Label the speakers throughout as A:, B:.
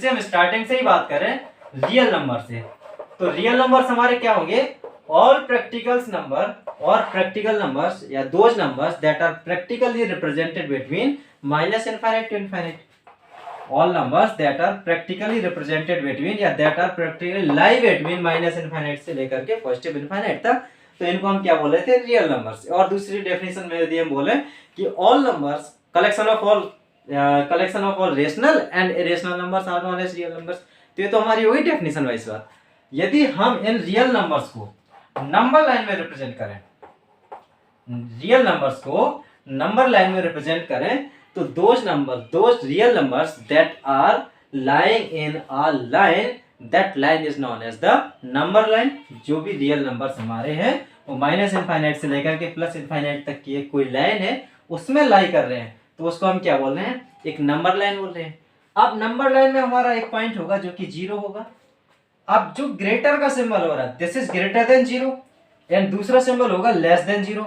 A: जैसे हम स्टार्टिंग से ही बात करें रियल नंबर से, तो रियल नंबर्स हमारे क्या होंगे, ऑल प्रैक्टिकल्स नंबर और प्रैक्टिकल नंबर्स या those numbers that are practically represented between minus infinite to infinite, all numbers that are practically represented between या that are practically lie between minus infinite से लेकर के positive infinite तक, तो इनको हम क्या बोले थे, रियल नंबर्स। और दूसरी डेफिनेशन में यदि हम बोले कि all numbers collection of all rational and irrational numbers are known as real numbers, तो ये तो हमारी वही डेफिनेशन वाइज बात। यदि हम इन रियल नंबर्स को नंबर लाइन में रिप्रेजेंट करें, रियल नंबर्स को नंबर लाइन में रिप्रेजेंट करें, तो those real numbers that are lying in a line, that line is known as the number line। जो भी रियल नंबर्स हमारे हैं वो माइनस इनफाइनाइट से लेकर के प्लस इनफाइनाइट तक की कोई लाइन है उसमें लाई कर रहे हैं, तो उसको हम क्या बोल रहे हैं, एक नंबर लाइन बोल रहे हैं। अब नंबर लाइन में हमारा एक पॉइंट होगा जो कि 0 होगा। अब जो ग्रेटर का सिंबल हो रहा है this is greater than 0 and दूसरा सिंबल होगा लेस देन 0।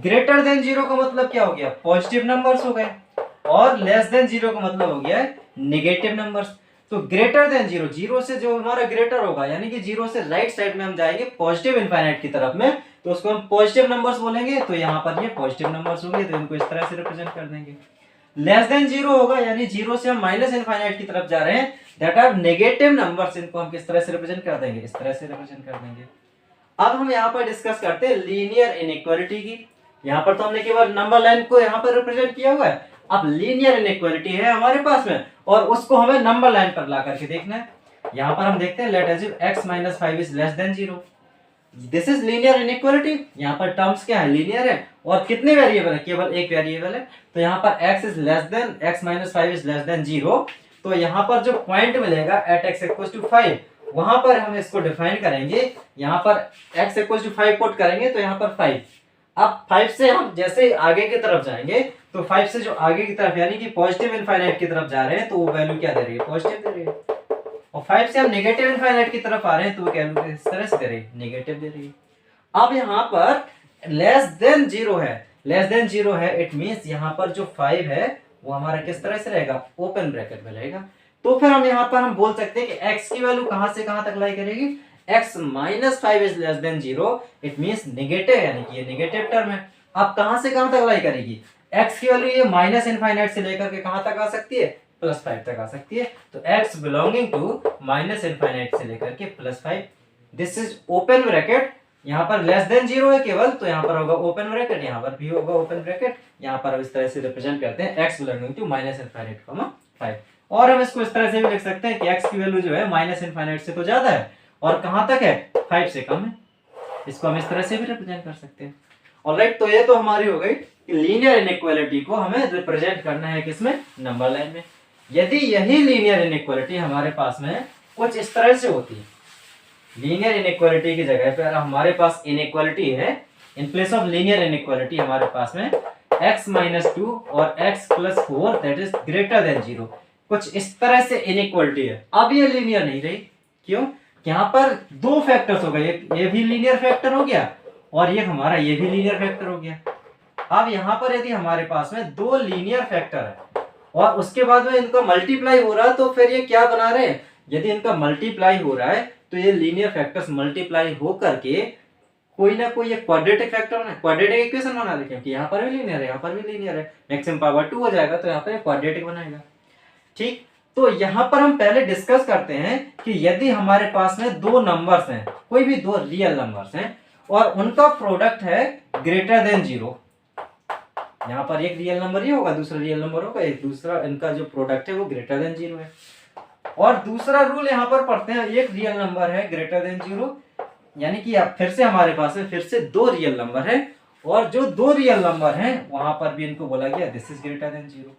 A: ग्रेटर देन 0 का मतलब क्या हो गया, पॉजिटिव नंबर्स हो गए, और लेस देन 0 का मतलब हो गया नेगेटिव नंबर्स। तो ग्रेटर देन 0, 0 से जो हमारा ग्रेटर होगा यानी कि 0 से राइट साइड में हम जाएंगे पॉजिटिव इनफाइनाइट की तरफ में, तो उसको हम पॉजिटिव नंबर्स बोलेंगे, तो यहाँ पर ये पॉजिटिव नंबर्स होंगे, तो इनको इस तरह से रिप्रेजेंट कर देंगे। लेस देन 0 होगा यानी 0 से हम माइनस इनफाइनाइट की तरफ जा रहे हैं, दैट आर नेगेटिव नंबर्स, इनको हम किस तरह से रिप्रेजेंट कर देंगे, इस तरह से रिप्रेजेंट कर देंगे। अब हम यहाँ पर डिस्कस करते हैं लीनियर इनइक्वालिटी की। यहाँ पर तो हमने केवल नंबर लाइन को यहाँ पर रिप्रेजेंट किया हुआ है, अब लीनियर इनइक्वालिटी है हमारे पास में और उसको हमें नंबर लाइन पर ला करके देखना है। यहाँ पर हम देखते हैं late assume x - 5 is less than 0, this is linear inequality. यहाँ पर टर्म्स क्या है, लीनियर है, और कितने वेरिएबल है, केवल एक वेरिएबल है, तो यहाँ पर x - 5 इज लेस देन 0, तो यहाँ पर जो पॉइंट मिलेगा एट x = 5, वहां पर हम इसको डिफाइन करेंगे, यहाँ पर x = 5 पुट करेंगे तो यहाँ पर 5। अब 5 से हम जैसे आगे की तरफ जाएंगे तो 5 से जो आगे की तरफ यानी कि पॉजिटिव इनफाइनाइट की तरफ जा रहे हैं तो वो वैल्यू क्या दे रही है, पॉजिटिव दे रही है, और 5 से हम नेगेटिव इनफाइनाइट की तरफ आ रहे हैं तो वो क्या इस तरह से दे रही है, नेगेटिव दे रही है। अब यहाँ पर लेस देन 0 है, लेस देन 0 है, इट मींस यहाँ पर जो 5 है वो हमारा किस तरह से रहेगा, ओपन ब्रैकेट में रहेगा। तो फिर हम यहाँ पर हम बोल सकते हैं कि x की वैल्यू कहां से कहां तक लाई करेगी, x - 5 is less than 0, it means negative, यानी कि ये नेगेटिव टर्म है। अब कहां से कहां तक लाई करेगी, x की वैल्यू ये माइनस इनफाइनाइट से लेकर के कहां तक आ सकती है, +5 तक आ सकती है, तो x belonging to minus infinite से लेकर के +5, दिस इज ओपन ब्रैकेट। यहाँ पर लेस देन 0 है केवल, तो यहाँ पर होगा ओपन ब्रैकेट, यहाँ पर भी होगा ओपन ब्रैकेट। यहाँ पर हम इस तरह से रिप्रेजेंट करते हैं x belonging to minus infinite, 5। और हम इसको इस तरह से भी लिख सकते हैं कि x की वैल्यू जो है माइनस इनफाइनाइट से तो ज्यादा है और कहां तक है, 5 से कम है, इसको हम इस तरह से भी रिप्रेजेंट कर सकते हैं। ऑलराइट, तो ये तो हमारी हो गई कि लीनियर इनइक्वालिटी को हमें रिप्रेजेंट करना है किसमें, नंबर लाइन में। यदि यही लीनियर इनइक्वालिटी हमारे पास में कुछ इस तरह से होती है, लीनियर इनइक्वालिटी की जगह पर हमारे पास इनइक्वालिटी है, in place of linear inequality हमारे पास में x - 2 और x + 4 that is greater than 0, कुछ इस तरह से इनइक्वालिटी है। अब ये लीनियर नहीं रही, क्यों, यहाँ पर दो फैक्टर्स हो गए, ये भी लीनियर फैक्टर हो गया और ये हमारा ये भी लीनियर फैक्टर हो गया। अब यहाँ पर यदि हमारे पास में दो लीनियर फैक्टर है और उसके बाद में इनका मल्टीप्लाई हो रहा है, तो फिर ये क्या बना रहे हैं, यदि इनका मल्टीप्लाई हो रहा है तो ये लीनियर फैक्टर्स मल्टीप्लाई हो करके कोई ना कोई एक क्वाड्रेटिक फैक्टर है, क्वाड्रेटिक इक्वेशन बना देंगे, क्योंकि यहाँ पर भी लीनियर है, यहाँ पर भी लीनियर है, मैक्सिमम पावर 2 हो जाएगा तो यहाँ पर क्वाड्रेटिक बनाएगा। ठीक, तो यहाँ पर हम पहले डिस्कस करते हैं कि यदि हमारे पास में दो नंबर्स हैं, कोई भी दो रियल नंबर्स हैं और उनका प्रोडक्ट है ग्रेटर देन 0, यहाँ पर एक रियल नंबर ही होगा, दूसरा रियल नंबर होगा, एक दूसरा, इनका जो प्रोडक्ट है वो ग्रेटर देन 0 है। और दूसरा रूल यहाँ पर पढ़ते हैं, एक रियल नंबर है ग्रेटर देन 0, यानी कि अब फिर से हमारे पास में फिर से दो रियल नंबर है और जो दो रियल नंबर हैं वहां पर भी इनको बोला गया दिस इज ग्रेटर देन 0।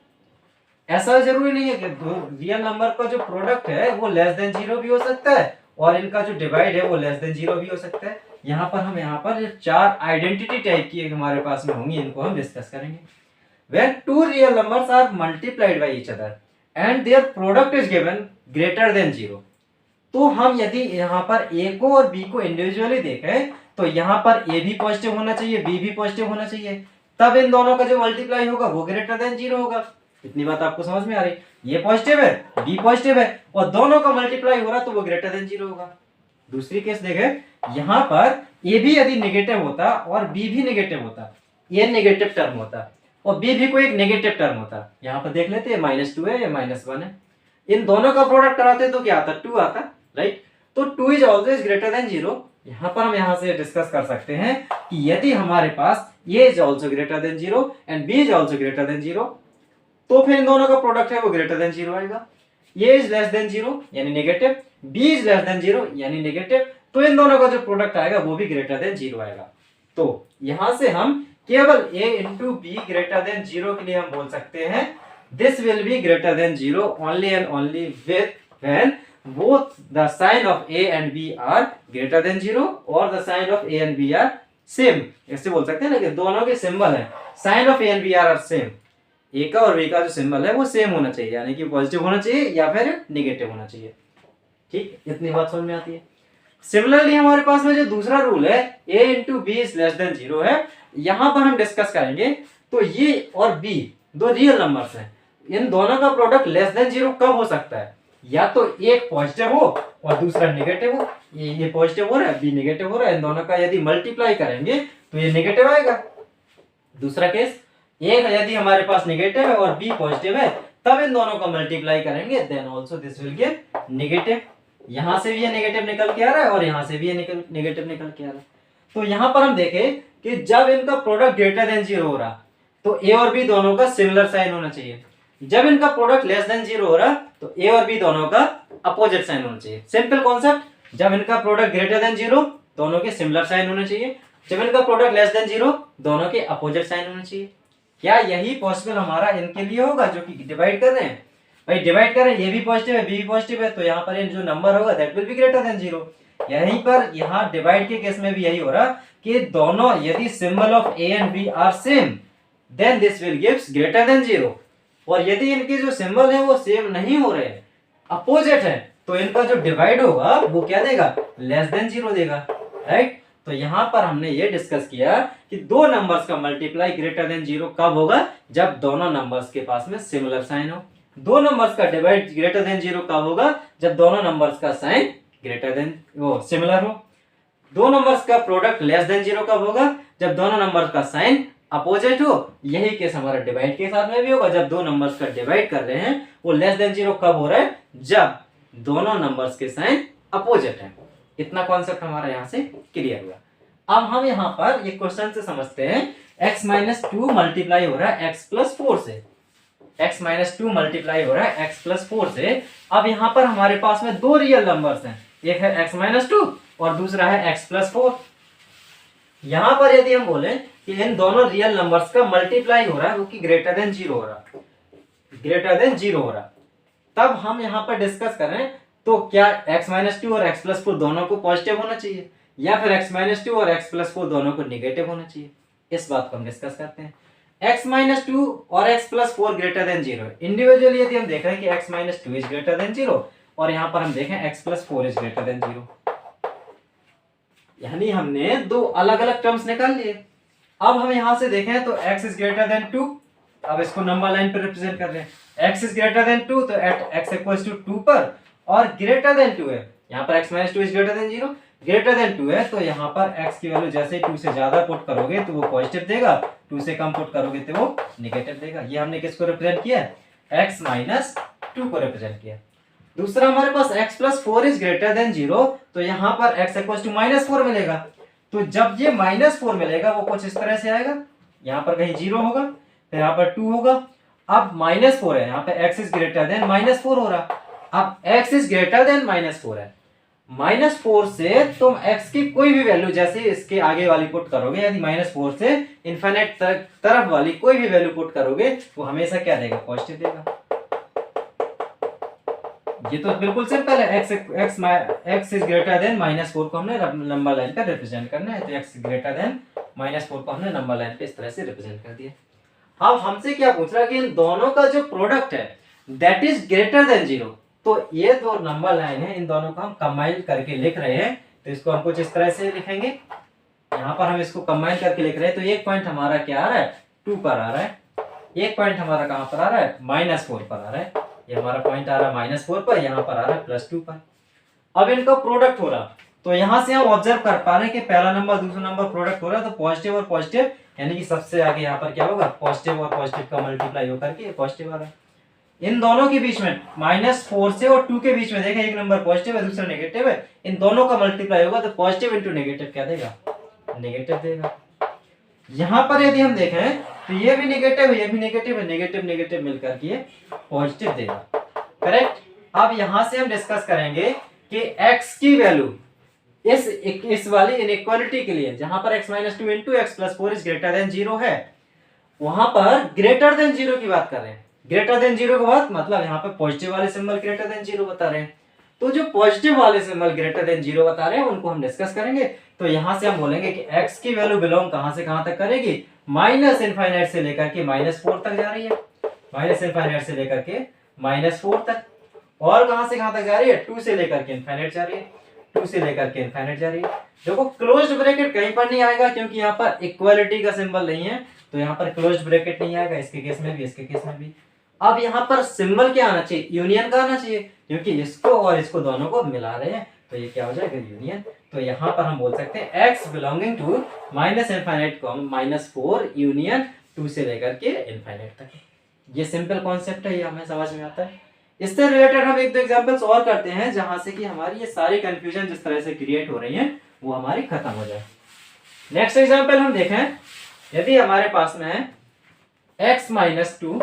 A: ऐसा जरूरी नहीं है कि दो रियल नंबर का जो प्रोडक्ट है वो लेस देन 0 भी हो सकता है और इनका जो डिवाइड है वो लेस देन 0 भी हो सकता है। यहाँ पर चार आइडेंटिटी टाइप की हमारे पास में होंगी, इनको हम डिस्कस करेंगे। When two real numbers are multiplied by each other and their product is given greater than 0, तो हम यदि यहाँ पर a को और b को इंडिविजुअली देखें तो यहाँ पर a भी पॉजिटिव होना चाहिए, b भी पॉजिटिव होना चाहिए, तब इन दोनों का जो मल्टीप्लाई होगा वो ग्रेटर देन 0 होगा। इतनी बात आपको समझ में आ रही? ये पॉजिटिव है, बी पॉजिटिव है और दोनों का मल्टीप्लाई हो रहा तो वो ग्रेटर देन 0 होगा। दूसरी केस देखे, यहाँ पर ए भी यदि नेगेटिव होता और बी भी नेगेटिव होता, ये नेगेटिव टर्म होता और बी भी कोई एक नेगेटिव टर्म होता। यहाँ पर देख लेते हैं -2 है या -1 है, इन दोनों का प्रोडक्ट कराते तो क्या आता? 2 आता, राइट। तो 2 इज ऑलवेज ग्रेटर देन 0। यहाँ पर हम यहाँ से डिस्कस कर सकते हैं कि यदि हमारे पास a is also greater than 0 and b is also greater than 0, तो फिर इन दोनों का प्रोडक्ट है वो ग्रेटर देन 0 आएगा। a इज लेस देन 0 यानी negative, b is less than 0 यानी नेगेटिव, तो इन दोनों का जो प्रोडक्ट आएगा वो भी ग्रेटर देन 0 आएगा। तो यहां से हम केवल a into be greater than 0 के लिए हम बोल सकते हैं this will be greater than 0 only and only when both the sign of a and b are greater than 0 और the sign of a and b are same। ऐसे बोल सकते हैं ना कि दोनों के सिंबल है sign of a and b are same, a का और b का जो सिंबल है वो सेम होना चाहिए, यानी कि पॉजिटिव होना चाहिए या फिर नेगेटिव होना चाहिए। ठीक, इतनी बात समझ में आती है। सिमिलरली हमारे पास में जो दूसरा रूल है a into B is less than 0 है, यहां पर हम डिस्कस करेंगे। तो ये और b दो रियल नंबर्स हैं, इन दोनों का प्रोडक्ट लेस देन 0 कब हो सकता है? या तो एक पॉजिटिव हो और दूसरा नेगेटिव हो। ये पॉजिटिव हो रहा है, बी नेगेटिव हो रहा है, इन दोनों का यदि मल्टीप्लाई करेंगे तो ये नेगेटिव आएगा। दूसरा केस, एक यदि हमारे पास नेगेटिव है और बी पॉजिटिव है, तब इन दोनों का मल्टीप्लाई करेंगे, then also this will give negative. यहां से भी ये नेगेटिव निकल के आ रहा है और यहां से भी ये नेगेटिव निकल के आ रहा है। तो यहां पर हम देखें कि जब इनका प्रोडक्ट ग्रेटर देन 0 हो रहा तो ए और बी दोनों का सिमिलर साइन होना चाहिए। जब इनका प्रोडक्ट लेस देन 0 हो रहा तो ए और बी दोनों का अपोजिट साइन होना चाहिए। सिंपल कॉन्सेप्ट, जब इनका प्रोडक्ट ग्रेटर देन 0 दोनों के सिमिलर साइन होने चाहिए, जब इनका प्रोडक्ट लेस देन 0 दोनों के अपोजिट साइन होने चाहिए। क्या यही पॉसिबल हमारा इनके लिए होगा जो कि डिवाइड कर रहे हैं? भाई डिवाइड कर रहे हैं, ये भी पॉजिटिव है बी भी पॉजिटिव है, तो यहाँ पर जो नंबर होगा that will be greater than 0। यहीं पर यहाँ डिवाइड के केस में भी यही हो रहा कि दोनों यदि symbol of A and B are same then this will gives greater than 0, और यदि इनके जो सिंबल है वो सेम नहीं हो रहे, अपोजिट है, तो इनका जो डिवाइड होगा वो क्या देगा? लेस देन 0 देगा, राइट। तो यहाँ पर हमने ये डिस्कस किया कि दो नंबर्स का मल्टीप्लाई ग्रेटर देन 0 कब होगा? जब दोनों नंबर्स के पास में सिमिलर साइन हो। दो नंबर्स का डिवाइड ग्रेटर देन 0 कब होगा? जब दोनों नंबर्स का साइन ग्रेटर देन वो सिमिलर हो। दो नंबर्स का प्रोडक्ट लेस देन 0 कब होगा? जब दोनों नंबर्स का साइन अपोजिट हो। यही केस हमारा डिवाइड के साथ में भी होगा, जब दो नंबर्स का डिवाइड कर रहे हैं वो लेस देन 0 कब हो रहा है? जब दोनों नंबर्स के साइन अपोजिट है। इतना कॉन्सेप्ट हमारा यहाँ से क्लियर हुआ। अब हम यहाँ पर एक क्वेश्चन से समझते हैं, x-2 मल्टीप्लाई हो रहा है x+4 से, x-2 मल्टीप्लाई हो रहा है x+4 से। अब यहाँ पर हमारे पास में दो रियल नंबर्स हैं, एक है x-2 और दूसरा है x+4। यहाँ पर यदि हम बोले कि इन दोनों रियल नंबर्स का मल्टीप्लाई हो रहा है वो कि ग्रेटर देन 0 हो रहा, ग्रेटर देन 0 हो रहा, तब हम यहाँ पर डिस्कस करें तो क्या x-2 और x+4 दोनों को पॉजिटिव होना चाहिए या फिर x-2 और x+4 दोनों को नेगेटिव होना चाहिए? इस बात को हम डिस्कस करते हैं। x-2 और x+4 ग्रेटर देन 0 है। इंडिविजुअली यदि हम देख रहे हैं कि x-2 इज ग्रेटर देन 0 और यहाँ पर हम देखें x+4 इज ग्रेटर देन 0, यानी हमने दो अलग अलग टर्म्स निकाल लिए। अब हम यहां से देखें तो x इज ग्रेटर देन 2, अब इसको नंबर लाइन पर रिप्रेजेंट कर रहे हैं। x इज ग्रेटर देन 2 तो एट x इक्वल्स टू 2 पर, और ग्रेटर देन 2 है, यहाँ पर x-2 is greater than 0, greater than 2 है, तो यहाँ पर x की वैल्यू जैसे 2 से ज्यादा पुट करोगे तो वो पॉजिटिव देगा, 2 से कम पुट करोगे तो वो नेगेटिव देगा। ये हमने किसको रिप्रेजेंट किया? x-2 को रिप्रेजेंट किया। दूसरा हमारे पास x+4 इज ग्रेटर देन 0, तो यहाँ पर x इक्वल्स टू -4 मिलेगा। तो जब ये -4 मिलेगा वो कुछ इस तरह से आएगा, यहाँ पर कहीं 0 होगा, फिर यहाँ पर 2 होगा, अब -4 है, यहाँ पे x इज ग्रेटर देन -4 हो रहा। अब x इज ग्रेटर देन -4 है, -4 से तुम x की कोई भी वैल्यू जैसे इसके आगे वाली पुट करोगे, यदि -4 से इनफिनिट तरफ वाली कोई भी वैल्यू पुट करोगे वो हमेशा क्या देगा? पॉजिटिव देगा। ये तो बिल्कुल सिंपल है, x इज ग्रेटर देन -4 को हमने नंबर लाइन पर रिप्रेजेंट करना है, तो x ग्रेटर देन -4 को हमने नंबर लाइन पे इस तरह से रिप्रेजेंट कर दिया। अब हमसे क्या पूछ रहा है कि इन दोनों का जो प्रोडक्ट है दैट इज ग्रेटर देन 0, तो ये दो नंबर लाइन है, इन दोनों को हम कंबाइन करके लिख रहे हैं, तो इसको हम कुछ इस तरह से लिखेंगे। यहाँ पर हम इसको कंबाइन करके लिख रहे हैं, तो एक पॉइंट हमारा क्या आ रहा है? 2 पर आ रहा है, एक पॉइंट हमारा कहाँ पर आ रहा है, -4 पर आ रहा है। ये हमारा पॉइंट आ रहा है -4 पर, यहाँ पर आ रहा है +2 पर। अब इनका प्रोडक्ट हो रहा, तो यहाँ से हम ऑब्जर्व कर पा रहे हैं कि पहला नंबर दूसरा नंबर प्रोडक्ट हो रहा है, तो पॉजिटिव और पॉजिटिव यानी कि सबसे आगे यहाँ पर क्या होगा, पॉजिटिव और पॉजिटिव का मल्टीप्लाई होकर के पॉजिटिव आ रहा है। इन दोनों के बीच में -4 से और 2 के बीच में देखें, एक नंबर पॉजिटिव है दूसरा नेगेटिव है, इन दोनों का मल्टीप्लाई होगा तो पॉजिटिव इंटू नेगेटिव क्या देगा, नेगेटिव देगा। यहाँ पर यदि हम देखें तो ये भी नेगेटिव है, ये भी नेगेटिव है, नेगेटिव नेगेटिव मिलकर के ये पॉजिटिव देगा। करेक्ट। अब यहाँ से हम डिस्कस करेंगे कि x की वैल्यू इस वाली इनइक्वालिटी के लिए, जहां पर x-2 into x plus 4 is greater than 0 है, वहां पर ग्रेटर देन 0 की बात कर रहे हैं। ग्रेटर देन 0 की बात मतलब यहाँ पे पॉजिटिव वाले सिंबल ग्रेटर देन 0 बता रहे हैं, तो जो पॉजिटिव वाले सिंबल ग्रेटर देन 0 बता रहे हैं उनको हम डिस्कस करेंगे। तो यहाँ से हम बोलेंगे कि x की वैल्यू बिलोंग कहां से कहां तक करेगी, -∞ से लेकर के -4 तक जा रही है, -∞ से लेकर के -4 तक, और कहां से कहां तक जा रही है, 2 से लेकर के इनफाइनाइट जा रही है, 2 से लेकर के इनफाइनाइट जा रही है। देखो क्लोज्ड ब्रैकेट कहीं पर नहीं आएगा क्योंकि यहाँ पर इक्वालिटी का सिंबल नहीं है, तो यहाँ पर क्लोज्ड ब्रैकेट नहीं आएगा, इसके केस में भी इसके केस में भी। अब यहाँ पर सिंबल क्या आना चाहिए, यूनियन का आना चाहिए, क्योंकि इसको और इसको दोनों को मिला रहे हैं, तो ये क्या हो जाएगा, यूनियन। तो यहाँ पर हम बोल सकते हैं x बिलोंगिंग टू -∞ -4 यूनियन 2 से लेकर के इनफाइनाइट तक। ये सिंपल कॉन्सेप्ट है, ये हमें समझ में आता है। इससे रिलेटेड हम एक दो एग्जांपल्स और करते हैं जहां से कि हमारी ये सारी कंफ्यूजन जिस तरह से क्रिएट हो रही है वो हमारी खत्म हो जाए। नेक्स्ट एग्जांपल हम देखें, यदि हमारे पास में है x-2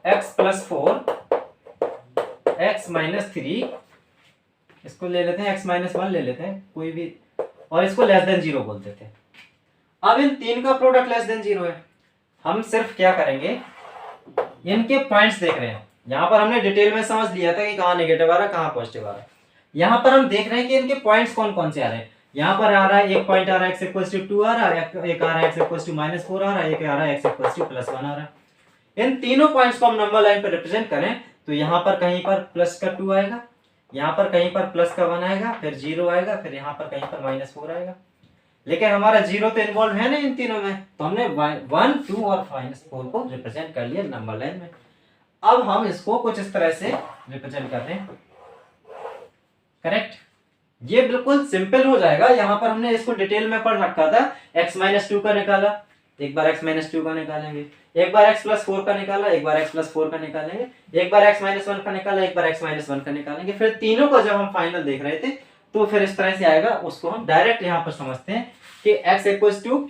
A: x + 4 x-3, इसको ले लेते हैं x-1 ले लेते हैं कोई भी, और इसको लेस देन 0 बोल देते हैं। अब इन तीन का प्रोडक्ट लेस देन 0 है, हम सिर्फ क्या करेंगे, इनके पॉइंट्स देख रहे हैं। यहाँ पर हमने डिटेल में समझ लिया था कि कहाँ नेगेटिव आ रहा है कहाँ पॉजिटिव आ रहा है। यहाँ पर हम देख रहे हैं कि इनके पॉइंट्स कौन कौन से आ रहे हैं। यहाँ पर आ रहा है एक पॉइंट आ रहा है x=2 आ रहा है, एक आ रहा है x=-4 आ रहा है, एक आ रहा है x=+1 आ रहा है। इन तीनों पॉइंट्स को हम नंबर लाइन पर रिप्रेजेंट करें तो यहाँ पर कहीं पर +2 आएगा, यहाँ पर कहीं पर +1 आएगा, फिर 0 आएगा, फिर यहाँ पर कहीं पर -4 आएगा। लेकिन हमारा 0 तो इन्वॉल्व है ना इन तीनों में, तो हमने 1, 2 और -4 को रिप्रेजेंट कर लिया नंबर लाइन में। अब हम इसको कुछ इस तरह से रिप्रेजेंट कर रहे हैं। करेक्ट, ये बिल्कुल सिंपल हो जाएगा। यहाँ पर हमने इसको डिटेल में पढ़ रखा था, x-2 का निकाला, एक बार x-2 का निकालेंगे, एक बार x+4 का निकाला, एक बार x+4 का निकालेंगे, एक बार x-1 का निकाला, एक बार x-1 का निकालेंगे। फिर तीनों को जब हम फाइनल देख रहे थे तो फिर इस तरह से आएगा, उसको हम डायरेक्ट यहाँ पर समझते हैं कि x=+2,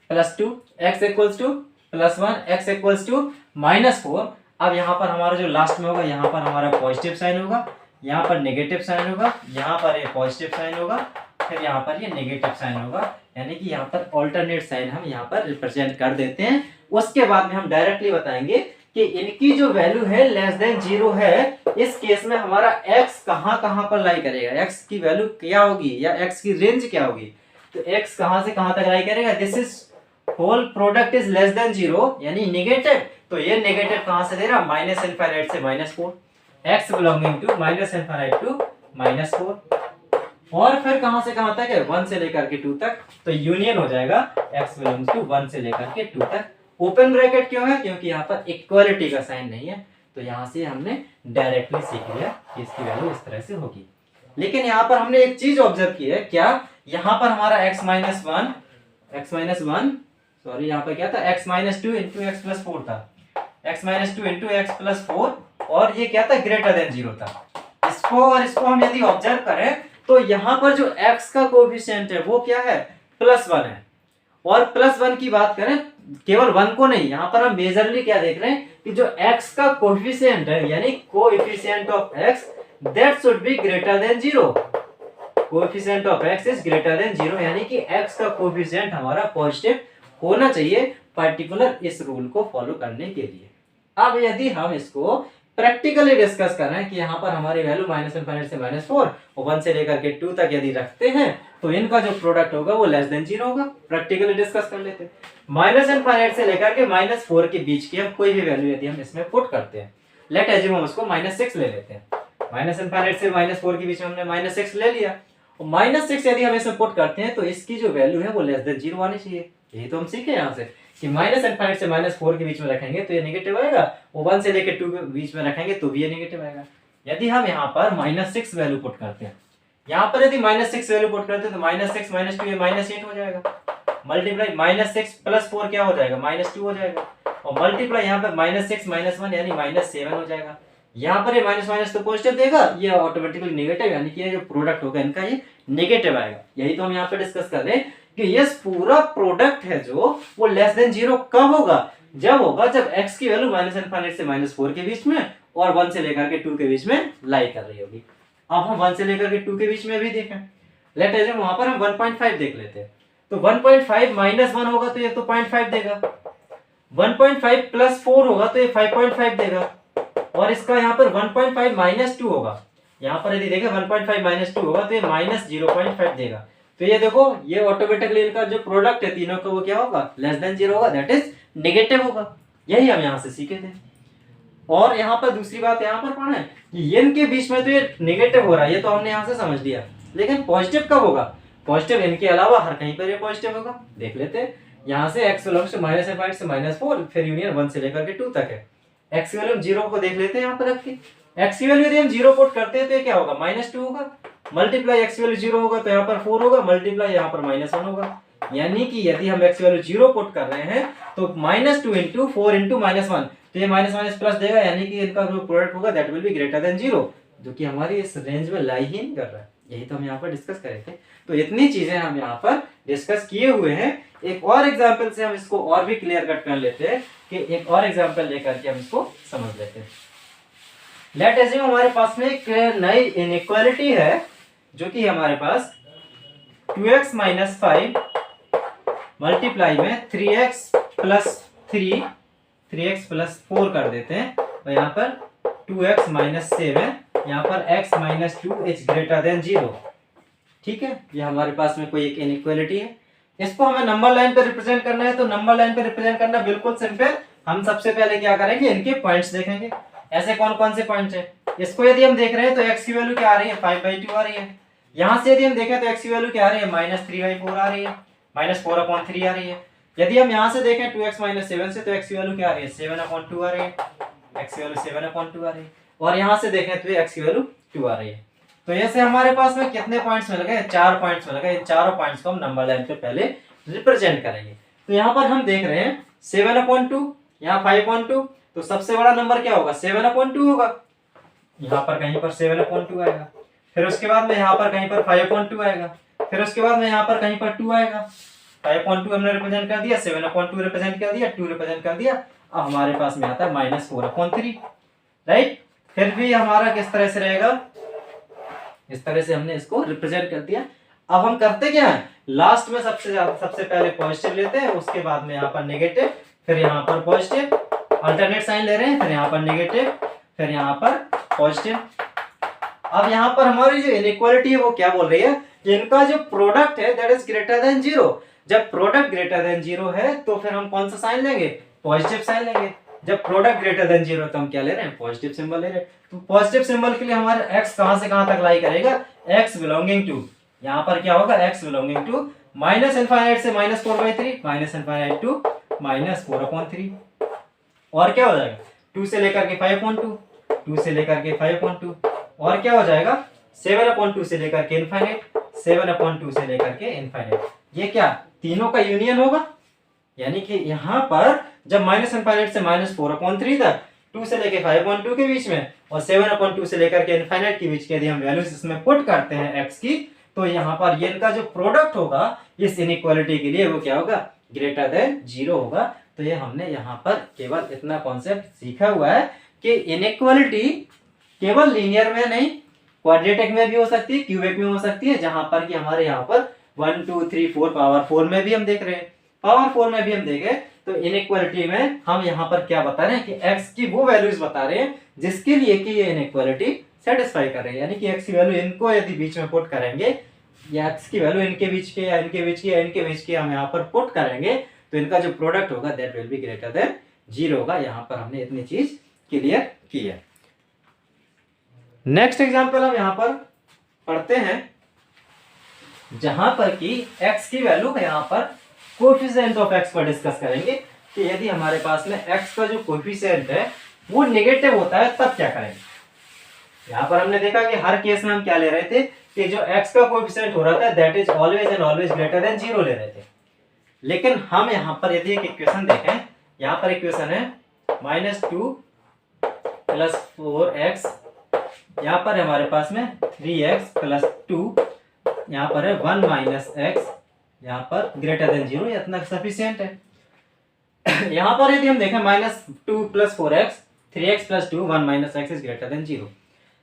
A: x=+1, x=-4। अब यहाँ पर हमारा जो लास्ट में होगा, यहाँ पर हमारा पॉजिटिव साइन होगा, यहाँ पर नेगेटिव साइन होगा, यहाँ पर ये पॉजिटिव साइन होगा, फिर यहाँ पर ये नेगेटिव साइन होगा, यानी कि यहाँ पर ऑल्टरनेट साइन हम यहाँ पर रिप्रेजेंट कर देते हैं। उसके बाद में हम डायरेक्टली बताएंगे कि इनकी जो वैल्यू है लेस देन 0 है, इस केस में हमारा x कहां पर लाई करेगा, x की वैल्यू क्या होगी या x की रेंज क्या होगी। तो x कहां से कहां तक लाई करेगा, this is whole product is less than 0 यानी नेगेटिव, तो ये नेगेटिव कहां से दे रहा, -∞ से -4, x बिलोंगिंग टू -∞ टू -4, और फिर कहां से कहां तक है, 1 से लेकर के 2 तक, तो यूनियन हो जाएगा x बिलोंग्स टू 1 से लेकर के 2 तक। ओपन ब्रैकेट क्यों है, क्योंकि यहाँ पर इक्वालिटी का साइन नहीं है, तो यहाँ से हमने डायरेक्टली सीख लिया कि इसकी वैल्यू इस तरह से होगी। लेकिन यहाँ पर हमने एक चीज ऑब्जर्व की है, क्या, यहाँ पर हमारा सॉरी यहाँ पर क्या था, x-2 इंटू x+4 था, x-2 इंटू x+4, और ये क्या था, ग्रेटर देन 0 था। इसको और इसको हम यदि ऑब्जर्व करें तो यहाँ पर जो x का कोएफिशिएंट है वो क्या है, +1 है, और +1 की बात करें केवल 1 को नहीं, यहाँ पर हम मेजरली क्या देख रहे हैं कि जो x का कोएफिशिएंट है यानी coefficient of x that should be greater than 0, coefficient of x is greater than 0, यानी कि x का कोएफिशिएंट हमारा पॉजिटिव होना चाहिए पर्टिकुलर इस रूल को फॉलो करने के लिए। अब यदि हम इसको प्रैक्टिकली डिस्कस कर रहे हैं कि यहाँ पर हमारी वैल्यू -∞ से -4 और 1 से लेकर के 2 तक यदि रखते हैं तो इनका जो प्रोडक्ट होगा वो लेस देन 0 होगा। प्रैक्टिकली डिस्कस कर लेते हैं। -∞ से लेकर के -4 के बीच की अब कोई भी वैल्यू यदि हम इसमें पुट करते हैं, लेट एज्यूम हम उसको -6 ले लेते हैं, -∞ से -4 के बीच में हमने -6 ले लिया, और -6 यदि हम इसमें पुट करते हैं तो इसकी जो वैल्यू है वो लेस देन 0 आनी चाहिए। यही तो हम सीखे यहाँ से कि माइनस इनफाइनाइट से -4 के बीच में रखेंगे तो ये नेगेटिव आएगा, और 1 से लेकर 2 के बीच में रखेंगे तो भी ये नेगेटिव आएगा। यदि हम यहाँ पर -6 वैल्यू पुट करते हैं, यहाँ पर यदि -6 वैल्यू पुट करते हैं तो -6 -2 ये -8 हो जाएगा, मल्टीप्लाई -6 + 4 क्या हो जाएगा, -2 हो जाएगा, और मल्टीप्लाई यहाँ पे -6 -1 यानी -7 हो जाएगा। यहाँ पर ये माइनस माइनस तो पॉजिटिव देगा, ये ऑटोमेटिकली नेगेटिव, यानी कि ये जो प्रोडक्ट होगा इनका ये नेगेटिव आएगा। यही तो हम यहाँ पे डिस्कस कर रहे हैं कि ये पूरा प्रोडक्ट है जो वो लेस देन 0 कब होगा, जब होगा जब x की वैल्यू -∞ से -4 के बीच में और 1 से लेकर के 2 के बीच में लाई कर रही होगी। अब हम 1 से लेकर के 2 के बीच में भी देखें, लेट अस वहां पर हम 1.5 देख लेते हैं, तो 1.5 -1 होगा तो ये तो 0.5 देगा, 1.5 + 4 होगा तो ये 5.5 देगा, और इसका यहाँ पर 1.5 - 2 होगा, यहाँ पर यदि देखें 1.5 - 2 होगा तो ये -0.5 देगा। तो ये देखो ये ऑटोमेटिकली इनका जो प्रोडक्ट है तीनों का वो क्या होगा, लेस देन 0 होगा, दैट इज नेगेटिव होगा। यही हम यहाँ से सीखे थे। और यहाँ पर दूसरी बात यहाँ पर कौन है कि इनके बीच में तो ये नेगेटिव हो रहा है, ये तो हमने यहाँ से समझ लिया, लेकिन पॉजिटिव कब होगा, पॉजिटिव इनके अलावा हर कहीं पर ये पॉजिटिव होगा। देख लेते हैं, यहाँ से x बिलोंग्स टू -∞ से -4, फिर यूनियन 1 से लेकर के 2 तक है। x की वैल्यू 0 को देख लेते हैं यहाँ पर रख के, x की वैल्यू यदि हम 0 पुट करते हैं तो ये क्या होगा, -2 होगा, मल्टीप्लाई x की वैल्यू 0 होगा तो यहाँ पर 4 होगा, मल्टीप्लाई यहाँ पर -1 होगा, यानी कि यदि हम x की वैल्यू 0 पुट कर रहे हैं तो -2 × 4 × -1, तो ये माइनस प्लस देगा, यानी कि इनका जो प्रोडक्ट होगा that will be greater than 0, जो कि हमारी इस रेंज में लाई ही नहीं कर रहा है। यही तो हम यहाँ पर डिस्कस कर रहे थे। तो इतनी चीजें हम यहाँ पर डिस्कस किए हुए हैं। एक और एग्जांपल से हम इसको और भी क्लियर कट कर लेते हैं, कि एक और एग्जांपल लेकर के हम इसको समझ लेते हैं। लेट अस हमारे पास में एक नई इनइक्वालिटी है, जो कि हमारे पास 2x - 5 मल्टीप्लाई में 3x + 3 3x + 4 कर देते हैं, और यहाँ पर 2x - 7, यहाँ पर x - 2 इज ग्रेटर देन 0। ठीक है, ये हमारे पास में कोई एक इनइक्वालिटी है। इसको हमें नंबर लाइन पे रिप्रेजेंट करना है, तो नंबर लाइन पे रिप्रेजेंट करना बिल्कुल सिंपल। हम सबसे पहले क्या करेंगे, इनके पॉइंट्स देखेंगे। ऐसे कौन कौन से पॉइंट्स हैं, इसको यदि हम देख रहे हैं तो x की वैल्यू क्या आ रही है, 5/2 आ रही है। यहाँ से यदि हम देखें तो x की वैल्यू क्या आ रही है, -3/4 आ रही है, -4/3 आ रही है। यदि हम यहाँ से देखें 2x - 7 से, तो x की वैल्यू क्या आ रही है, 7/2 आ रही है, x की वैल्यू 7/2 आ रही है। और यहाँ से देखें तो x की वैल्यू 2 आ रही है। तो ऐसे हमारे पास में कितने पॉइंट्स मिल गए, 4 पॉइंट्स मिल गए। इन चारों पॉइंट्स को हम नंबर लाइन पे पहले रिप्रेजेंट करेंगे। तो यहाँ पर हम देख रहे हैं 7/2, यहाँ 5/2, तो सबसे बड़ा नंबर क्या होगा, 7/2 होगा। यहाँ पर कहीं पर 7/2 आएगा, फिर उसके बाद में यहाँ पर कहीं पर 5/2 आएगा, फिर उसके बाद में यहाँ पर कहीं पर 2 आएगा। 5/2 हमने रिप्रेजेंट कर दिया, 7/2 रिप्रेजेंट कर दिया, 2 रिप्रेजेंट कर दिया। अब हमारे पास में आता है -4/3, राइट। फिर भी हमारा किस तरह से रहेगा, इस तरह से हमने इसको रिप्रेजेंट कर दिया। अब हम करते क्या है, लास्ट में सबसे पहले पॉजिटिव लेते हैं, उसके बाद में यहाँ पर नेगेटिव, फिर यहाँ पर पॉजिटिव, अल्टरनेट साइन ले रहे हैं, फिर यहाँ पर नेगेटिव, फिर यहाँ पर पॉजिटिव। अब यहाँ पर हमारी जो इनइक्वालिटी है वो क्या बोल रही है कि इनका जो प्रोडक्ट है दैट इज ग्रेटर देन 0। जब प्रोडक्ट ग्रेटर देन 0 है तो फिर हम कौन सा साइन लेंगे, पॉजिटिव साइन लेंगे। जब प्रोडक्ट ग्रेटर देन 0 तो हम क्या ले रहे हैं, पॉजिटिव सिंबल ले रहे हैं। तो पॉजिटिव सिंबल के लिए हमारा x कहां से कहां तक लाई करेगा, x बिलोंगिंग टू, यहाँ पर क्या होगा, x बिलोंगिंग टू -∞ से -4/3, -∞ टू -4/3, और क्या हो जाएगा 2 से लेकर के 5/2, 2 से लेकर के 5/2, और क्या हो जाएगा 7/2 से लेकर के इनफाइनाइट, 7/2 से लेकर के इनफाइनाइट। ये क्या तीनों का यूनियन होगा, यानी कि यहाँ पर जब -∞ से -4/3 तक, 2 से लेकर 5/2 के बीच में और 7/2 से लेकर के इनफाइनाइट के बीच के यदि हम वैल्यूज इसमें पुट करते हैं x की, तो यहाँ पर ये इनका जो प्रोडक्ट होगा इस इनइक्वालिटी के लिए वो क्या होगा, ग्रेटर देन 0 होगा। तो ये हमने यहाँ पर केवल इतना कॉन्सेप्ट सीखा हुआ है कि इनइक्वालिटी केवल लीनियर में नहीं, क्वाड्रेटिक में भी हो सकती है, क्यूबिक में हो सकती है, जहां पर कि हमारे यहाँ पर 1 2 3 4 पावर 4 में भी हम देख रहे हैं, पावर 4 में भी हम देखें। तो इनइक्वालिटी में हम यहाँ पर क्या बता रहे हैं कि x की वो वैल्यूज बता रहे हैं जिसके लिए कि ये इनइक्वालिटी सेटिस्फाई कर रही है, यानी कि x की वैल्यू इनको यदि बीच में पुट करेंगे, या x की वैल्यू इनके बीच के या इनके बीच की या इनके बीच की हम यहाँ पर पुट करेंगे, तो इनका जो प्रोडक्ट होगा that will be greater than 0 होगा। यहाँ पर हमने इतनी चीज क्लियर की है। नेक्स्ट एग्जांपल हम यहाँ पर पढ़ते हैं, जहां पर कि x की वैल्यू यहाँ पर कोएफिशिएंट ऑफ x पर डिस्कस करेंगे। कि यदि हमारे पास में x का जो कोएफिशिएंट है वो नेगेटिव होता है तब क्या करेंगे। यहाँ पर हमने देखा कि हर केस में हम क्या ले रहे थे कि जो x का कोएफिशिएंट हो रहा था that is always and always greater than 0 ले रहे थे। लेकिन हम यहाँ पर यदि एक इक्वेशन देखें, यहाँ पर इक्वेशन है -2 + 4x, यहाँ पर हमारे पास में 3x + 2, यहाँ पर है 1 - x, यहाँ पर ग्रेटर देन 0, ये इतना सफिशिएंट है। यहाँ पर यदि हम देखें -2 + 4x, 3x + 2, 1 - x is greater than 0।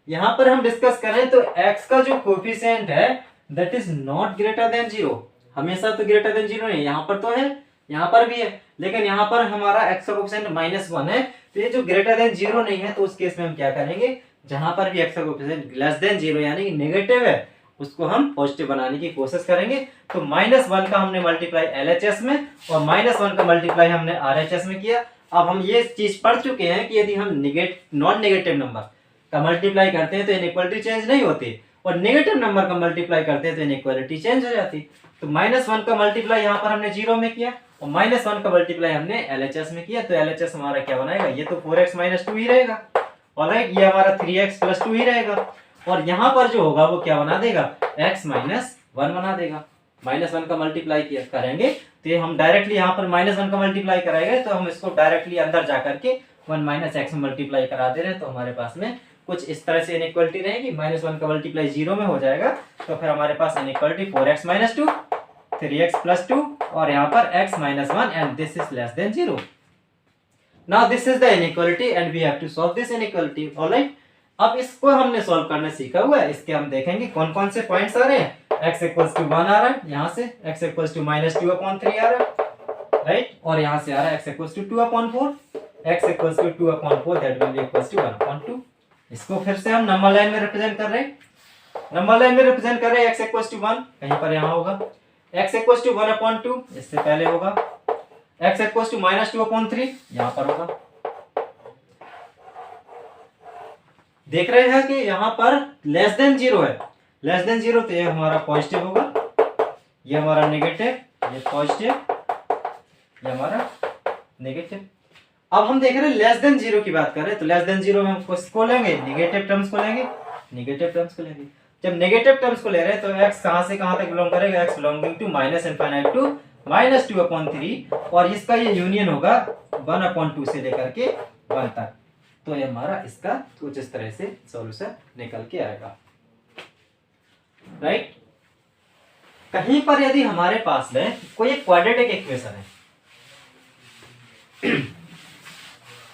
A: यहाँ पर हम डिस्कस करें तो x का जो कोएफिशिएंट है that is not greater than 0, हमेशा तो ग्रेटर देन 0 नहीं, यहाँ पर तो है, यहाँ पर भी है, लेकिन यहाँ पर हमारा x का कोएफिशिएंट -1 है, तो ये जो ग्रेटर देन 0 नहीं है, तो उस केस में हम क्या करेंगे, जहां पर भी x का कोएफिशिएंट लेस देन 0 यानी कि नेगेटिव है उसको हम पॉजिटिव बनाने की कोशिश करेंगे। तो -1 का हमने मल्टीप्लाई LHS में और -1 का मल्टीप्लाई हमने RHS में किया। अब हम ये चीज पढ़ चुके हैं कि यदि हम नॉन नेगेटिव नंबर का मल्टीप्लाई करते हैं तो इनइक्वालिटी चेंज नहीं होती, और नेगेटिव नंबर का मल्टीप्लाई करते हैं तो इनइक्वालिटी चेंज हो जाती। तो -1 का मल्टीप्लाई यहाँ पर हमने 0 में किया और -1 का मल्टीप्लाई हमने LHS में किया, तो LHS हमारा क्या बनाएगा, ये तो 4x - 2 ही रहेगा, ऑलराइट, ये हमारा 3x + 2 ही रहेगा, और यहाँ पर जो होगा वो क्या बना देगा, x - 1 बना देगा। -1 का मल्टीप्लाई किया करेंगे तो ये हम डायरेक्टली यहाँ पर -1 का मल्टीप्लाई कराएंगे तो हम इसको डायरेक्टली अंदर जा करके 1 - x में मल्टीप्लाई करा दे रहे हैं, तो हमारे पास में कुछ इस तरह से इनइक्वालिटी रहेगी। -1 का मल्टीप्लाई 0 में हो जाएगा, तो फिर हमारे पास इनइक्वालिटी 4x - 2, 3x + 2 और यहाँ पर x - 1 and this is less than 0। Now this is the inequality and we have to solve this inequality, alright. अब इसको हमने सॉल्व करना सीखा हुआ है, इसके हम देखेंगे कौन कौन से पॉइंट्स आ रहे हैं। x = 1 आ रहा है, यहाँ से x = -2/3 आ रहा है, राइट, और यहाँ से आ रहा है x = 2/4, x = 2/4 that will be = 1/2। इसको फिर से हम नंबर लाइन में रिप्रेजेंट कर रहे हैं, नंबर लाइन में रिप्रेजेंट कर रहे हैं। x = 1 कहीं पर यहाँ होगा, x = 1/2 इससे पहले होगा, x = -2/3 यहाँ पर होगा। देख रहे हैं कि यहाँ पर लेस देन 0 है, लेस देन 0 तो ये हमारा पॉजिटिव होगा, ये हमारा नेगेटिव, ये पॉजिटिव, ये हमारा नेगेटिव। अब हम देख रहे हैं लेस देन 0 की बात कर रहे हैं, तो लेस देन 0 में हम किसको लेंगे, नेगेटिव टर्म्स को लेंगे, नेगेटिव टर्म्स को लेंगे। जब नेगेटिव टर्म्स को ले रहे हैं तो x कहां से कहां तक बिलोंग करेगा, x बिलोंगिंग टू -∞ टू -2/3, और इसका ये यूनियन होगा 1/2 से लेकर के 1 तक। तो ये हमारा इसका कुछ इस तरह से सॉल्यूशन निकल के आएगा, राइट। कहीं पर यदि हमारे पास में कोई एक क्वाड्रेटिक इक्वेशन है,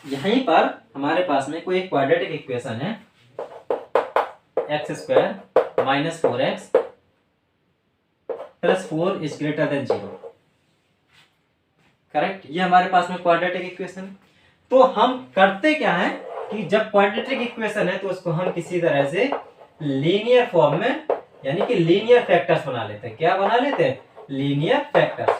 A: यहीं पर हमारे पास में कोई एक क्वाड्रेटिक इक्वेशन है, x² - 4x + 4 is greater than 0, correct, ये हमारे पास में क्वाड्रेटिक इक्वेशन है। तो हम करते क्या है कि जब क्वाड्रेटिक इक्वेशन है तो उसको हम किसी तरह से लीनियर फॉर्म में यानी कि लीनियर फैक्टर्स बना लेते हैं। क्या बना लेते हैं, लीनियर फैक्टर्स।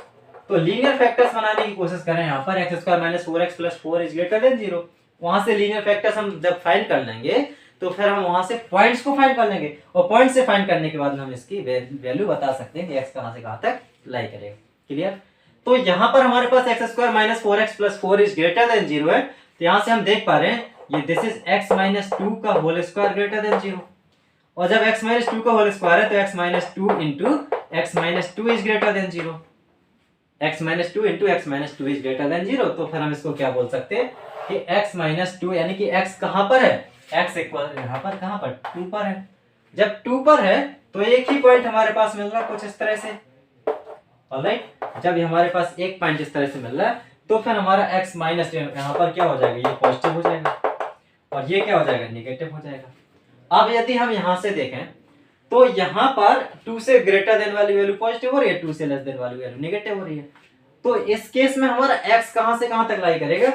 A: तो लीनियर फैक्टर्स बनाने की कोशिश करें, यहाँ पर x² - 4x + 4 is greater than 0, वहां से लीनियर फैक्टर्स हम जब फाइंड कर लेंगे तो फिर हम वहां से पॉइंट्स को फाइंड कर लेंगे, और पॉइंट से फाइंड करने के बाद हम इसकी वैल्यू बता सकते हैं कि x कहां से कहां तक लाई करेगा, क्लियर। तो यहाँ पर हमारे पास x² - 4x + 4 is greater than 0 है, तो यहाँ से हम देख पा रहे हैं ये दिस इज x - 2 का होल स्क्वायर ग्रेटर देन 0, और जब x - 2 का होल स्क्वायर है तो x - 2 into x - 2 is greater than 0, x - 2 into x - 2 is greater than 0। तो फिर हम इसको क्या बोल सकते हैं कि x - 2 यानी कि x कहां पर है, x इक्वल यहाँ पर कहां पर 2 पर है। जब 2 पर है तो एक ही पॉइंट हमारे पास मिल रहा है कुछ इस तरह से, ऑलराइट। जब हमारे पास एक पॉइंट इस तरह से मिल रहा है तो फिर हमारा x माइनस यहाँ पर क्या हो जाएगा, ये पॉजिटिव हो जाएगा और ये क्या हो जाएगा, नेगेटिव हो जाएगा। अब यदि हम यहाँ से देखें तो यहाँ पर 2 से ग्रेटर देन वाली वैल्यू पॉजिटिव हो रही है, 2 से लेस देन वाली वैल्यू नेगेटिव हो रही है। तो इस केस में हमारा x कहां से कहां तक लाई करेगा,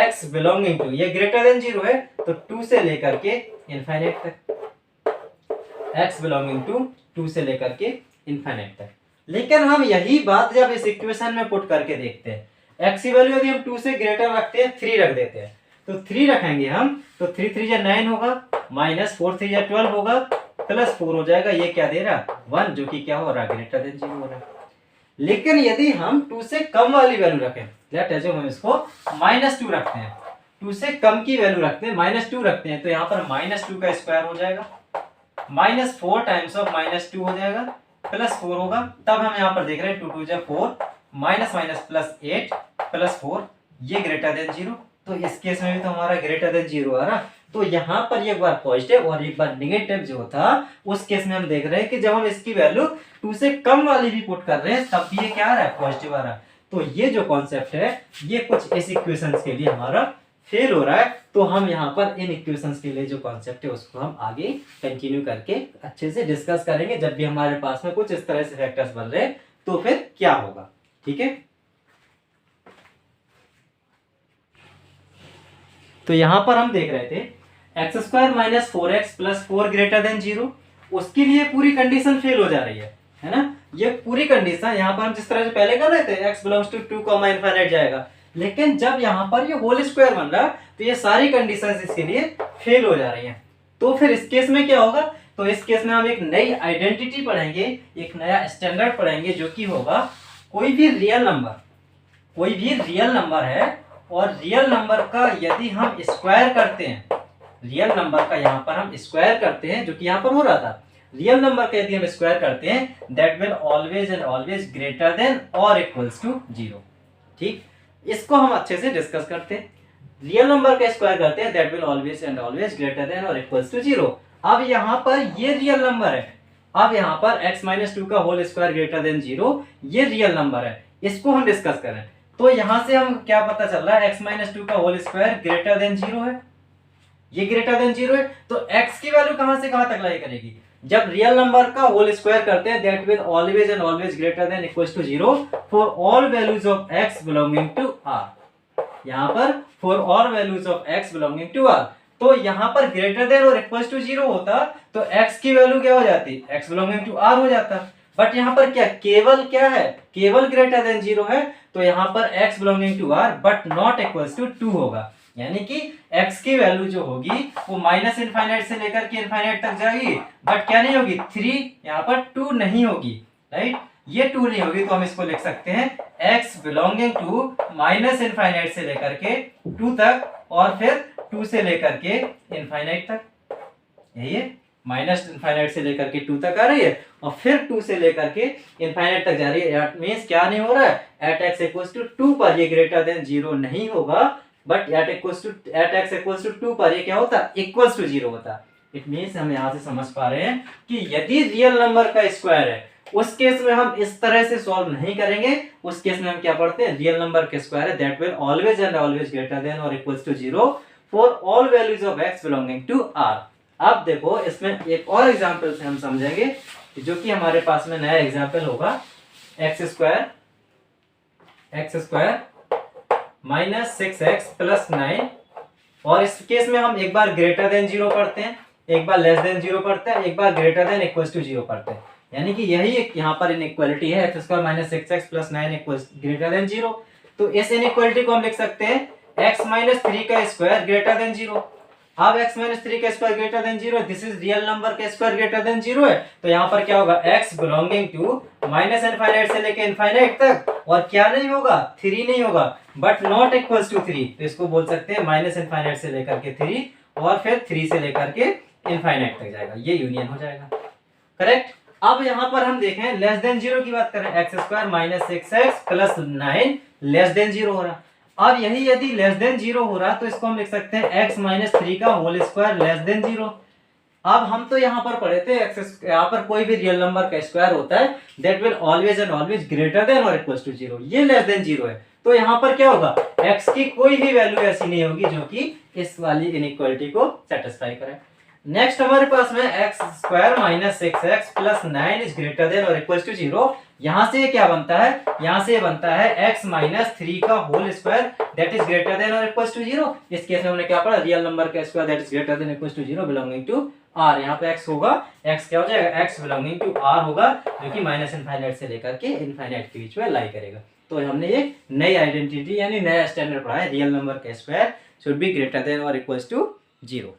A: x बिलोंगिंग टू, ये ग्रेटर देन 0 है तो 2 से लेकर के इनफाइनाइट तक, x बिलोंगिंग टू 2 से लेकर के इनफाइनाइट तक। लेकिन हम यही बात जब इस इक्वेशन में पुट करके देखते हैं, x की वैल्यू यदि हम 2 से ग्रेटर रखते हैं, 3 रख देते हैं, तो 3 रखेंगे हम तो 3 3 9 होगा, माइनस 4 3 12 होगा, प्लस 4 हो जाएगा, ये क्या दे रहा 1, जो कि क्या हो रहा है, ग्रेटर देन 0 हो रहा है। लेकिन यदि हम 2 से कम वाली वैल्यू रखें, लेट एज्यूम हम इसको -2 रखते हैं, 2 से कम की वैल्यू रखते हैं, -2 रखते हैं, तो यहाँ पर -2 का स्क्वायर हो जाएगा, -4 टाइम्स ऑफ -2 हो जाएगा, +4 होगा। तब हम यहाँ पर देख रहे हैं 2 2 4, माइनस माइनस +8 +4, ये ग्रेटर देन 0। तो इस केस में भी तो हमारा ग्रेटर देन 0 आ रहा। तो यहाँ पर एक बार पॉजिटिव और एक बार नेगेटिव जो था, उस केस में हम देख रहे हैं कि जब हम इसकी वैल्यू 2 से कम वाली भी पुट कर रहे हैं तब भी ये क्या आ रहा है, पॉजिटिव आ रहा है। तो ये जो कॉन्सेप्ट है ये कुछ इस इक्वेशंस के लिए हमारा फेल हो रहा है। तो हम यहाँ पर इन इक्वेशंस के लिए जो कॉन्सेप्ट है उसको हम आगे कंटिन्यू करके अच्छे से डिस्कस करेंगे, जब भी हमारे पास में कुछ इस तरह से फैक्टर्स बन रहे हैं तो फिर क्या होगा। ठीक है, तो यहां पर हम देख रहे थे x² - 4x + 4 ग्रेटर देन 0, उसके लिए पूरी कंडीशन फेल हो जा रही है ना। ये पूरी कंडीशन यहाँ पर हम जिस तरह से पहले कर रहे थे x belongs to 2 comma infinite जाएगा, लेकिन जब यहाँ पर ये होल स्क्वायर बन रहा है तो ये सारी कंडीशंस इसके लिए फेल हो जा रही हैं। तो फिर इस केस में क्या होगा, तो इस केस में हम एक नई आइडेंटिटी पढ़ेंगे, एक नया स्टैंडर्ड पढ़ेंगे, जो कि होगा कोई भी रियल नंबर है और रियल नंबर का यदि हम स्क्वायर करते हैं, रियल नंबर का यहाँ पर हम स्क्वायर करते हैं, जो कि यहाँ पर हो रहा था, रियल नंबर का यदि हम स्क्वायर करते हैं that will always and always greater than और इक्वल्स टू 0। ठीक, इसको हम अच्छे से डिस्कस करते हैं। रियल नंबर का स्क्वायर करते हैं that will always and always greater than और इक्वल्स टू 0। अब यहाँ पर ये रियल नंबर है, अब यहाँ पर x - 2 का होल स्क्वायर ग्रेटर देन 0, ये रियल नंबर है, इसको हम डिस्कस करें। तो यहां से हम क्या पता चल रहा है, x - 2 का होल स्क्वायर ग्रेटर देन 0 है, ये ग्रेटर देन 0 है। तो x की वैल्यू कहां से कहां तक लाई करेगी, जब रियल नंबर का होल स्क्वायर करते हैं that will always and always greater than equals to 0 for all values of x belonging to r। यहां पर for all values of x belonging to r, तो यहां पर ग्रेटर देन और equals to 0 होता तो x की वैल्यू क्या हो जाती, x बिलोंगिंग टू r हो जाता। बट यहाँ पर क्या है, केवल ग्रेटर देन 0 है, तो यहाँ पर x belonging to r but not equals to 2 होगा। यानी कि x की वैल्यू जो होगी वो माइनस इनफाइनाइट से लेकर के इनफाइनाइट तक जाएगी, बट क्या नहीं होगी, 3, यहाँ पर 2 नहीं होगी, राइट, ये 2 नहीं होगी। तो हम इसको लिख सकते हैं x belonging to minus infinite से लेकर के 2 तक और फिर 2 से लेकर के इनफाइनाइट तक, यही है, माइनस इनफाइनाइट से लेकर के 2 तक आ रही है और फिर 2 से लेकर के इनफाइनाइट तक जा रही है। दैट मींस क्या नहीं हो रहा है, एट x इक्वल्स टू 2 पर ये ग्रेटर देन 0 नहीं होगा, but at x equals to 2 पर ये क्या होता, इक्वल्स टू 0 होता। इट मींस हम यहां से समझ पा रहे हैं कि यदि रियल नंबर का स्क्वायर है उस केस में हम इस तरह से सॉल्व नहीं करेंगे, उस केस में हम क्या पढ़ते हैं, रियल नंबर का स्क्वायर है that will always and always greater than और equals to 0 for all values of x belonging to r। अब देखो इसमें एक और एग्जांपल से हम समझेंगे, जो कि हमारे पास में नया एग्जांपल होगा, x square minus 6x plus 9। और इस केस में हम एक बार ग्रेटर देन 0 पढ़ते हैं, एक बार लेस देन 0 पढ़ते हैं, एक बार ग्रेटर देन इक्वल्स टू 0 पढ़ते हैं। यानी कि यही एक यहाँ पर इनइक्वालिटी है, x square minus 6x plus 9 equals greater than 0। तो इस इनइक्वालिटी को हम लिख सकते हैं x - 3 का स्क्वायर ग्रेटर देन 0। अब x - 3 का square greater than 0, this is real number का स्क्वायर ग्रेटर देन 0 है, तो यहाँ पर क्या होगा, x belonging to minus infinite से लेके इनफाइनाइट तक, और क्या नहीं होगा, 3 नहीं होगा, बट नॉट इक्वल्स टू 3। तो इसको बोल सकते हैं माइनस इनफाइनाइट से लेकर के 3 और फिर 3 से लेकर के इनफाइनाइट तक जाएगा, ये यूनियन हो जाएगा, करेक्ट। अब यहाँ पर हम देखें लेस देन 0 की बात करें, x square minus 6x plus 9 less than 0 हो रहा। अब यही यदि लेस देन 0 हो रहा तो इसको हम लिख सकते हैं x - 3 का होल स्क्वायर लेस देन 0। अब हम तो यहाँ पर पढ़े थे यहाँ पर कोई भी रियल नंबर का स्क्वायर होता है that will always and always greater than और इक्वल्स टू 0, ये लेस देन 0 है। तो यहाँ पर क्या होगा, x की कोई भी वैल्यू ऐसी नहीं होगी जो कि इस वाली इनइक्वालिटी को सेटिस्फाई करे। नेक्स्ट हमारे पास में x square minus 6x plus 9 is greater than और इक्वल्स टू 0। यहाँ से क्या बनता है, यहाँ से बनता है x - 3 का whole square that is greater than और इक्वल्स टू 0। इस केस में हमने क्या पढ़ा, रियल नंबर का square that is greater than equals to 0 belonging to r। यहाँ पे x होगा, x क्या हो जाएगा, x बिलोंगिंग टू r होगा, जो कि माइनस इनफाइनाइट से लेकर के इनफाइनाइट के बीच में लाई करेगा। तो हमने ये नई आइडेंटिटी यानी नया स्टैंडर्ड पढ़ा है, रियल नंबर का square should be greater than और इक्वल्स टू 0।